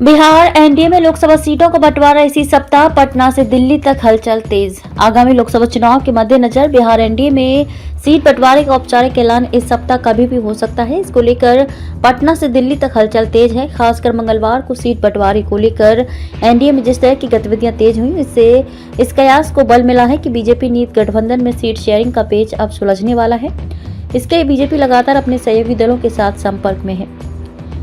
Bihar NDA में लोकसभा सीटों का बंटवारा इसी सप्ताह, पटना से दिल्ली तक हलचल तेज। आगामी लोकसभा चुनाव के मद्देनजर बिहार एनडीए में सीट बंटवारे का औपचारिक ऐलान इस सप्ताह कभी भी हो सकता है। इसको लेकर पटना से दिल्ली तक हलचल तेज है। खासकर मंगलवार को सीट बंटवारे को लेकर एनडीए में जिस तरह की गतिविधियां तेज हुई, इससे इस कयास को बल मिला है कि बीजेपी नीत गठबंधन में सीट शेयरिंग का पेच अब सुलझने वाला है। इसके बीजेपी लगातार अपने सहयोगी दलों के साथ संपर्क में है।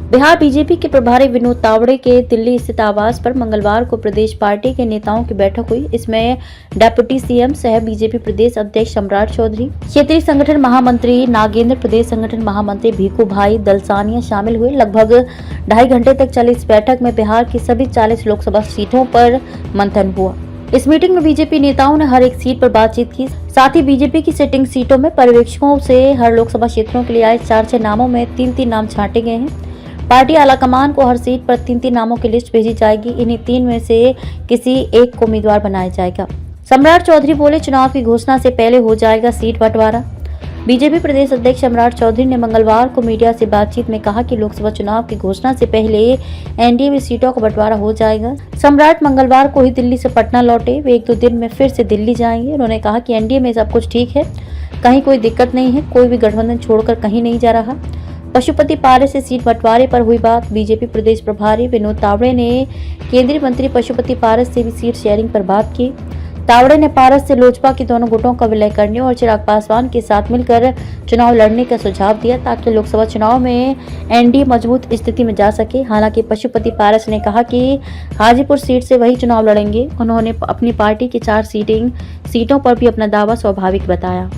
बिहार बीजेपी के प्रभारी विनोद तावड़े के दिल्ली स्थित आवास पर मंगलवार को प्रदेश पार्टी के नेताओं की बैठक हुई। इसमें डिप्टी सीएम सह बीजेपी प्रदेश अध्यक्ष सम्राट चौधरी, क्षेत्रीय संगठन महामंत्री नागेंद्र, प्रदेश संगठन महामंत्री भीखू भाई दलसानिया शामिल हुए। लगभग 2.5 घंटे तक चली इस बैठक में बिहार की सभी 40 लोकसभा सीटों पर मंथन हुआ। इस मीटिंग में बीजेपी नेताओं ने हर एक सीट पर बातचीत की। साथ ही बीजेपी की सिटिंग सीटों में पर्यवेक्षकों से हर लोकसभा क्षेत्रों के लिए आए 4-6 नामों में 3-3 नाम छांटे गए हैं। पार्टी आलाकमान को हर सीट पर 3-3 नामों की लिस्ट भेजी जाएगी। इन्हीं 3 में से किसी एक को उम्मीदवार बनाया जाएगा। सम्राट चौधरी बोले, चुनाव की घोषणा से पहले हो जाएगा सीट बंटवारा। बीजेपी प्रदेश अध्यक्ष सम्राट चौधरी ने मंगलवार को मीडिया से बातचीत में कहा कि लोकसभा चुनाव की घोषणा से पहले एनडीए में सीटों का बंटवारा हो जाएगा। सम्राट मंगलवार को ही दिल्ली से पटना लौटे। वे 1-2 दिन में फिर से दिल्ली जाएंगे। उन्होंने कहा कि एनडीए में सब कुछ ठीक है, कहीं कोई दिक्कत नहीं है, कोई भी गठबंधन छोड़कर कहीं नहीं जा रहा। पशुपति पारस से सीट बंटवारे पर हुई बात। बीजेपी प्रदेश प्रभारी विनोद तावड़े ने केंद्रीय मंत्री पशुपति पारस से भी सीट शेयरिंग पर बात की। तावड़े ने पारस से लोजपा के दोनों गुटों का विलय करने और चिराग पासवान के साथ मिलकर चुनाव लड़ने का सुझाव दिया, ताकि लोकसभा चुनाव में एनडीए मजबूत स्थिति में जा सके। हालांकि पशुपति पारस ने कहा कि हाजीपुर सीट से वही चुनाव लड़ेंगे। उन्होंने अपनी पार्टी की 4 सीटों पर भी अपना दावा स्वाभाविक बताया।